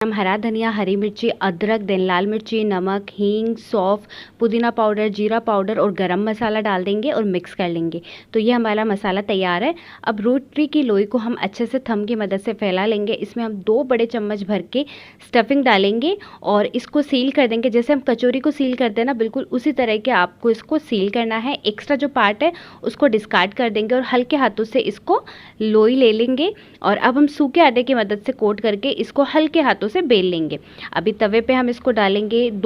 हम हरा धनिया, हरी मिर्ची, अदरक, देन लाल मिर्ची, नमक, हींग, सौंफ, पुदीना पाउडर, जीरा पाउडर और गरम मसाला डाल देंगे और मिक्स कर लेंगे। तो ये हमारा मसाला तैयार है। अब रोटी की लोई को हम अच्छे से थंब की मदद से फैला लेंगे। इसमें हम 2 बड़े चम्मच भर के स्टफिंग डालेंगे और इसको सील कर देंगे। जैसे हम कचौरी को सील करते हैं ना, बिल्कुल उसी तरह के आपको इसको सील करना है। एक्स्ट्रा जो पार्ट है उसको डिस्कार्ड कर देंगे और हल्के हाथों से इसको लोई ले लेंगे। और अब हम सूखे आटे की मदद से कोट करके इसको हल्के हाथों से बेल लेंगे। अभी तवे पे हम इसको डालेंगे।